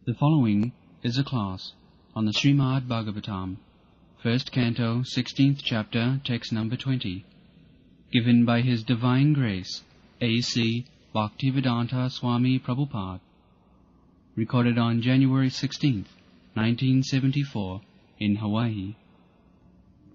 The following is a class on the Srimad Bhagavatam, 1st Canto, 16th Chapter, Text number 20, given by His Divine Grace, A.C. Bhaktivedanta Swami Prabhupada, recorded on January 16th, 1974, in Hawaii.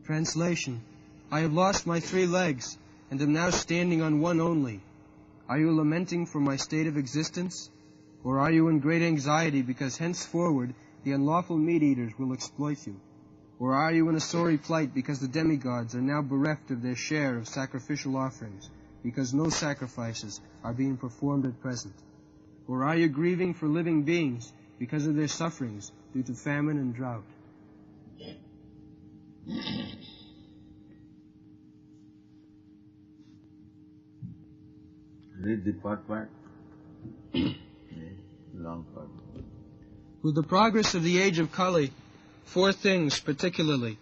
Translation. I have lost my 3 legs, and am now standing on one only. Are you lamenting for my state of existence? Or are you in great anxiety because henceforward the unlawful meat-eaters will exploit you? Or are you in a sorry plight because the demigods are now bereft of their share of sacrificial offerings, because no sacrifices are being performed at present? Or are you grieving for living beings because of their sufferings due to famine and drought? Read the part. Long part. With the progress of the age of Kali, 4 things particularly,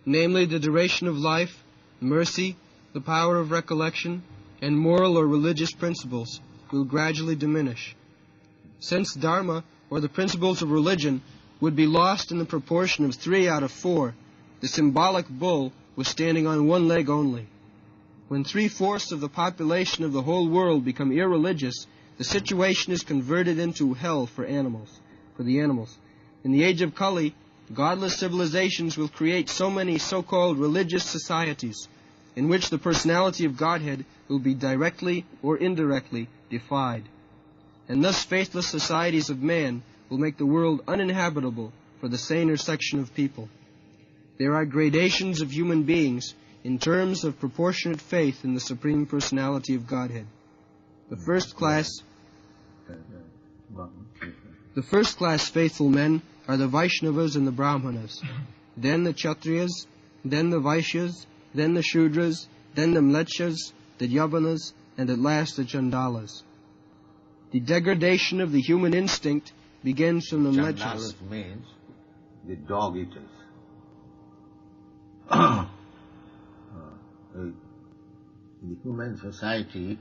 namely the duration of life, mercy, the power of recollection, and moral or religious principles, will gradually diminish. Since Dharma, or the principles of religion, would be lost in the proportion of 3 out of 4, the symbolic bull was standing on one leg only. When 3/4 of the population of the whole world become irreligious, the situation is converted into hell for the animals. In the age of Kali, godless civilizations will create so many so-called religious societies in which the personality of Godhead will be directly or indirectly defied. And thus faithless societies of man will make the world uninhabitable for the saner section of people. There are gradations of human beings in terms of proportionate faith in the Supreme Personality of Godhead. The first class faithful men are the Vaishnavas and the Brahmanas, then the Kshatriyas, then the Vaishyas, then the Shudras, then the Mletchas, the Yavanas, and at last the Chandalas. The degradation of the human instinct begins from the Mletchas. Chandalas means the dog eaters. In the human society,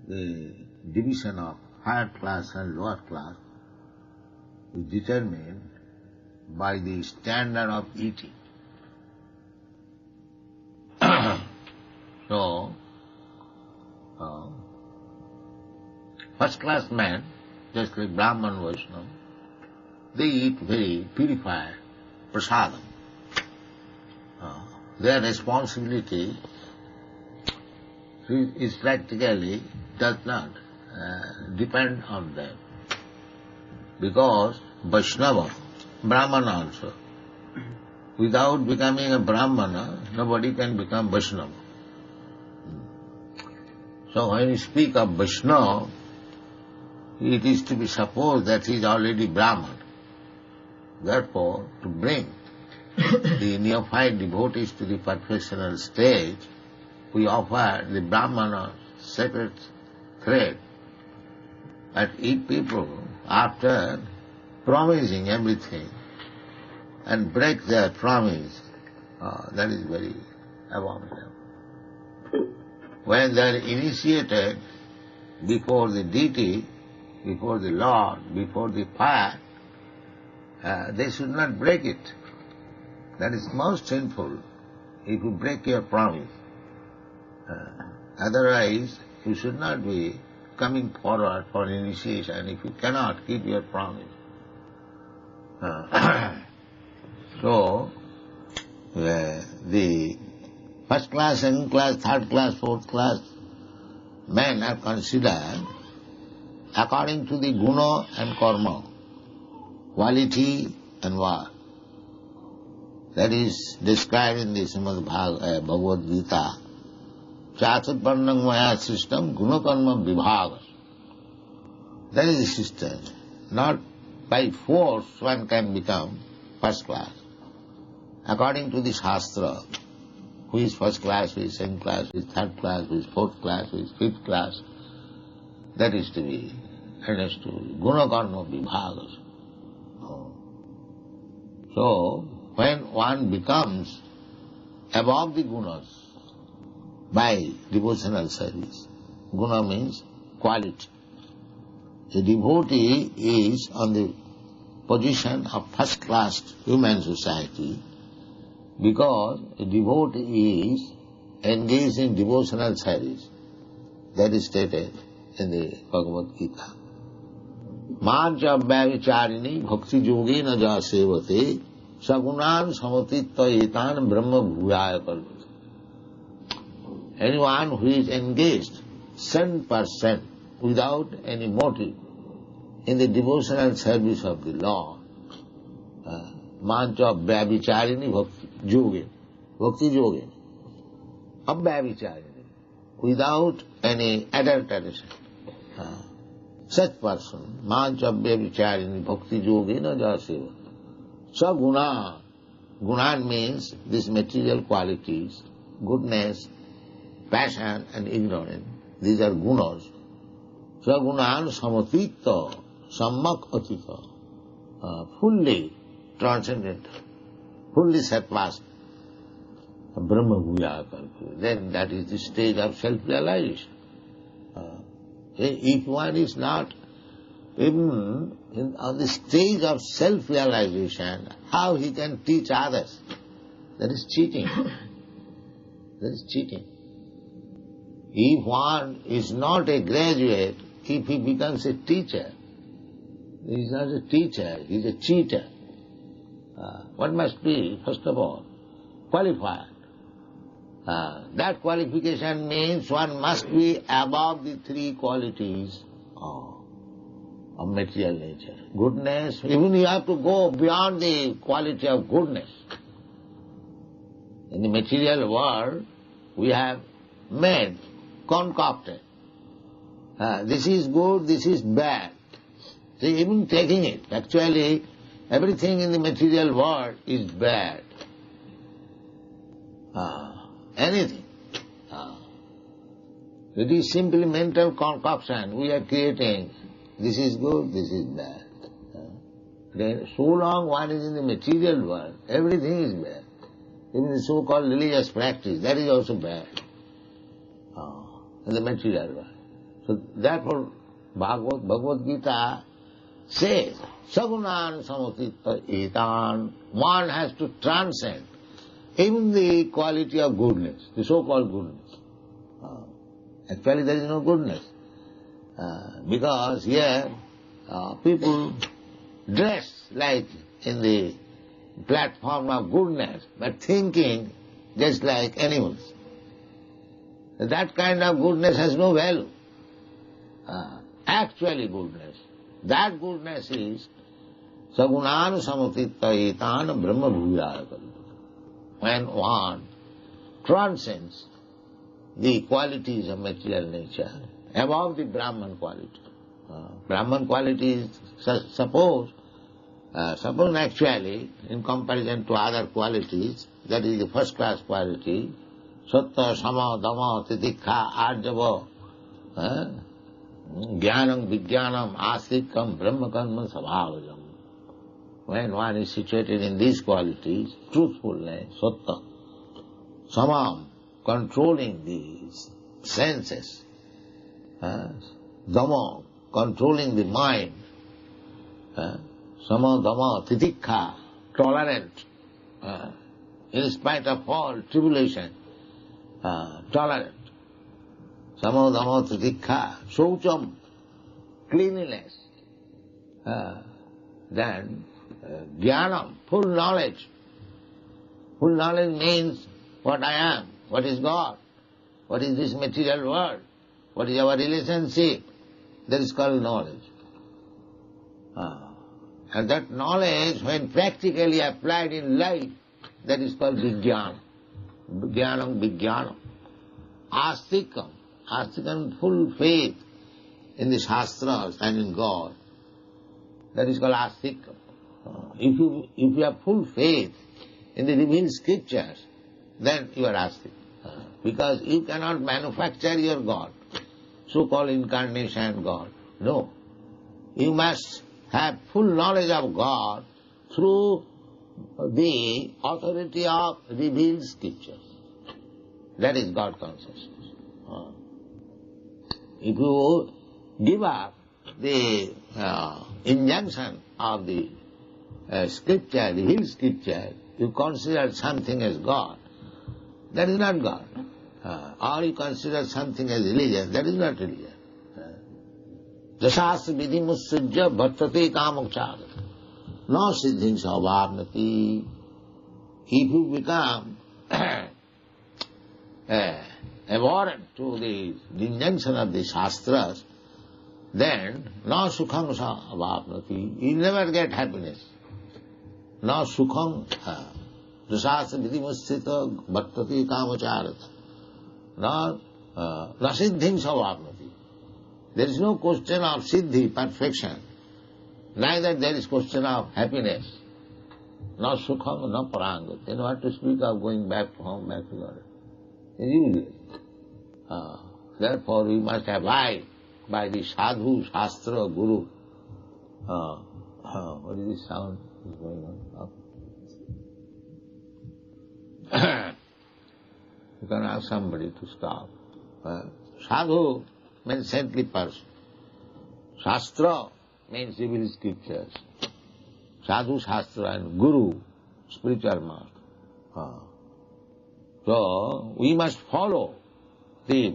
the division of higher class and lower class is determined by the standard of eating. So, first class men, just like Brahman, Vaishnava, they eat very purified prasadam. Their responsibility is practically does not depend on them. Because Vaishnava, Brahmana also, without becoming a Brahmana, nobody can become Vaishnava. So when you speak of Vaishnava, it is to be supposed that he is already Brahman. Therefore, to bring the neophyte devotees to the perfectional stage, we offer the Brahmana sacred thread. But if people, after promising everything and break their promise, that is very abominable. When they are initiated before the deity, before the Lord, before the fire, they should not break it. That is most sinful if you break your promise. Otherwise, you should not be coming forward for initiation if you cannot keep your promise. So, the first class, second class, third class, fourth class men are considered according to the guna and karma, quality and work. That is described in the Srimad Bhagavad Gita. Chaturvarnam maya system gunakarma vibhaga. That is the system. Not by force one can become first class. According to the Shastra, who is first class, who is second class, who is third class, who is fourth class, who is fifth class, that is to be understood. Gunakarma vibhaga. So, when one becomes above the gunas by devotional service, guna means quality. A devotee is on the position of first-class human society, because a devotee is engaged in devotional service. That is stated in the Bhagavad Gita. Mancha vyavicharini bhakti yogi na ja sevate sagunan samatitta etan brahma bhuyaya kalvate. Anyone who is engaged 100% without any motive in the devotional service of the Lord, mancha vyavicharini bhakti yogi, abhyavicharini, without any adulteration. Such person, mancha vyavicharini bhakti yogi na ja sevate. Saguna, gunan means these material qualities, goodness, passion and ignorance. These are gunas. Sagunan samatitta, sammak atita, fully transcendent, fully surpassed. Brahma bhuya kalpa. Then that is the stage of self-realization. If one is not even on the stage of self-realization, how he can teach others? That is cheating. That is cheating. If one is not a graduate, if he becomes a teacher, he is not a teacher, he is a cheater. One must be, first of all, qualified. That qualification means one must be above the three qualities of material nature. Goodness, even you have to go beyond the quality of goodness. In the material world, we have made, concocted. This is good, this is bad. So even taking it, actually everything in the material world is bad. Anything. It is simply mental concoction. We are creating, this is good, this is bad. Then so long one is in the material world, everything is bad. Even the so-called religious practice, that is also bad. In the material world. So therefore Bhagavad Gita says, Sagunan samatitta etan, one has to transcend even the quality of goodness, the so-called goodness. Actually there is no goodness. Because here people dress like in the platform of goodness, but thinking just like animals. That kind of goodness has no value. Actually goodness. That goodness is sagunan samatitta etan brahma bhuyaya kalvate. When one transcends the qualities of material nature above the Brahman quality. Brahman quality is, suppose actually in comparison to other qualities, that is the first class quality, sattva, sama, dhamma, titikha, arjava, jnanam, vijnanam, astikam, brahmakarma, sabhavajam. When one is situated in these qualities, truthfulness, sattva, samam, controlling these senses, dhamma, controlling the mind, sama, dhamma, titikha, tolerant, in spite of all tribulation, tolerant, sama, dhamma, titikha, shaucham, cleanliness, then jnanam, full knowledge. Full knowledge means what I am, what is God, what is this material world, what is our relationship. That is called knowledge. And that knowledge, when practically applied in life, that is called vijnana. Jnanam, vijnanam. Astikam. Astikam, full faith in the shastras and in God. That is called astikam. If you have full faith in the revealed scriptures, then you are astik. Because you cannot manufacture your God, so-called incarnation God. No. You must have full knowledge of God through the authority of revealed scriptures. That is God consciousness. If you give up the injunction of the scripture, revealed scripture, you consider something as God, that is not God. Or you consider something as religion, that is not religion. Jasastra vidhi mussujya bhattate kamakchara no siddhing savabnati. If you become abhorrent to the injunction of the Shastras, then no sukham savabnati. You never get happiness. No sukham jasastra vidhi mussita bhattate kamakchara no siddhing savabnati. There is no question of siddhi, perfection. Neither there is question of happiness. No sukham, no parangati. You know what to speak of going back to home, back to God. It's useless. Therefore we must abide by the sadhu, shastra, guru. What is this sound is going on? You can ask somebody to stop. Sadhu means saintly person. Shastra means revealed scriptures. Sadhu, Shastra and Guru, spiritual master. So, we must follow the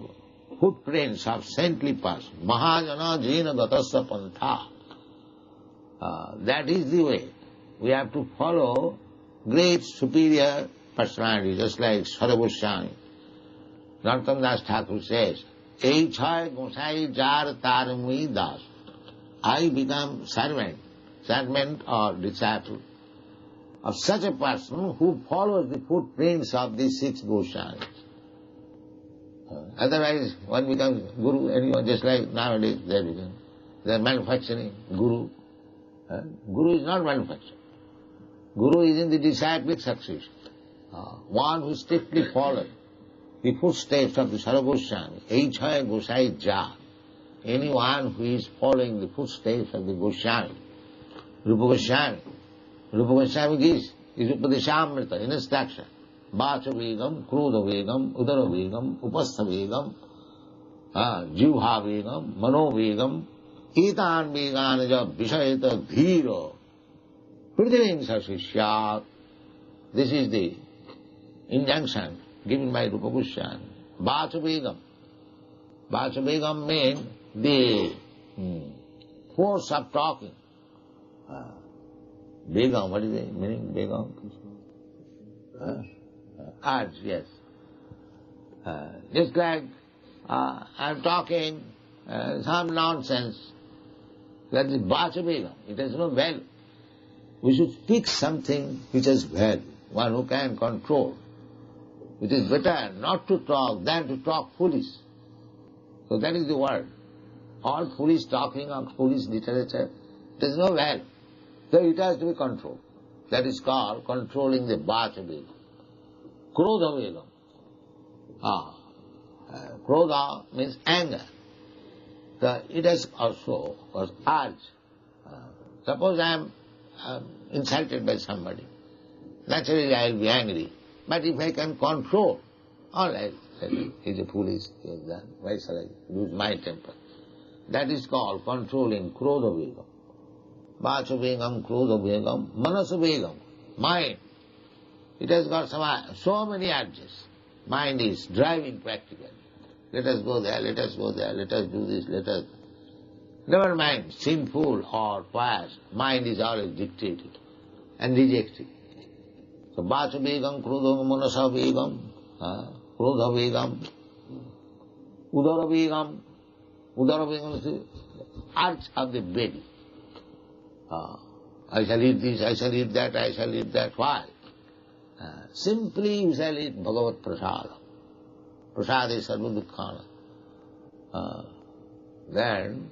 footprints of saintly person. Mahajana jina gatasya pantha. That is the way. We have to follow great superior personality, just like Sarvagoswami. Narottam Das Thakur says, Ei chai gosai jar tar mui das. I become servant or disciple of such a person who follows the footprints of the 6 Goswamis. Otherwise, one becomes guru, anyone, just like nowadays they are manufacturing guru. Guru is not manufactured. Guru is in the disciplic succession. One who strictly follows the footsteps of the Sarvagoswami, Eichaya Gosai Jar. Anyone who is following the footsteps of the Goswami, Rupa Goswami. Rupa Goswami gives is Upadeshamrita, instruction. Vacha Vegam, Krodha Vegam, Udara Vegam, Upastha Vegam, Jivha Vegam, Mano Vegam, Etan Veganaja Vishayata Dhira, Pridivim Sasishyat. This is the injunction given by Rupa Goswami. Vacha Vegam. Vacha Vegam means the force of talking. Begam, what is the meaning? Begam? Urge, yes. Just like I'm talking some nonsense, that is Vacha Begam. It has no value. We should speak something which has value, one who can control. It is better not to talk than to talk foolish. So that is the word. All foolish talking of foolish literature, it has no value. So it has to be controlled. That is called controlling the Vacha Begam. Krodha Begam. Krodha means anger. So it has also urge. Suppose I am insulted by somebody. Naturally I will be angry. But if I can control, all right, he is a foolish, he has done. Why shall I lose my temper? That is called controlling Krodha Begam. Vacha Begam, Krodha Begam, Manasa Begam, mind. It has got so many urges. Mind is driving practically. Let us go there, let us go there, let us do this, let us... Never mind, sinful or pious, mind is always dictating and rejecting. So Vacha Begam, Krodha Manasa Begam, Krodha Begam, Udara Begam. Udara Begam is the urge of the belly. I shall eat this, I shall eat that, I shall eat that. Why? Simply you shall eat Bhagavat Prasada. Prasada is Sarva Dukkhana. Then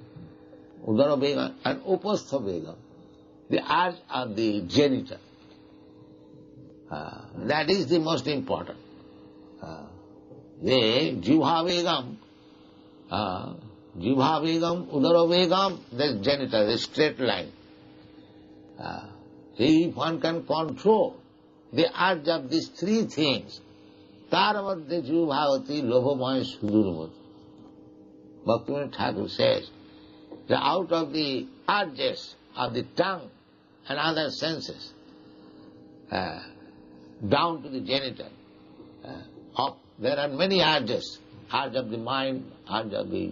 Udara Begam and Upastha Begam, the urge of the genital. That is the most important. The Jivha Begam, Udara Begam, that is genital, the straight line. See, if one can control the urge of these 3 things, Taravadya Jivavati Lobhamaya Sudurmati. Bhaktivinoda Thakur says that out of the urges of the tongue and other senses, down to the genital. There are many urges, urge of the mind, urge of the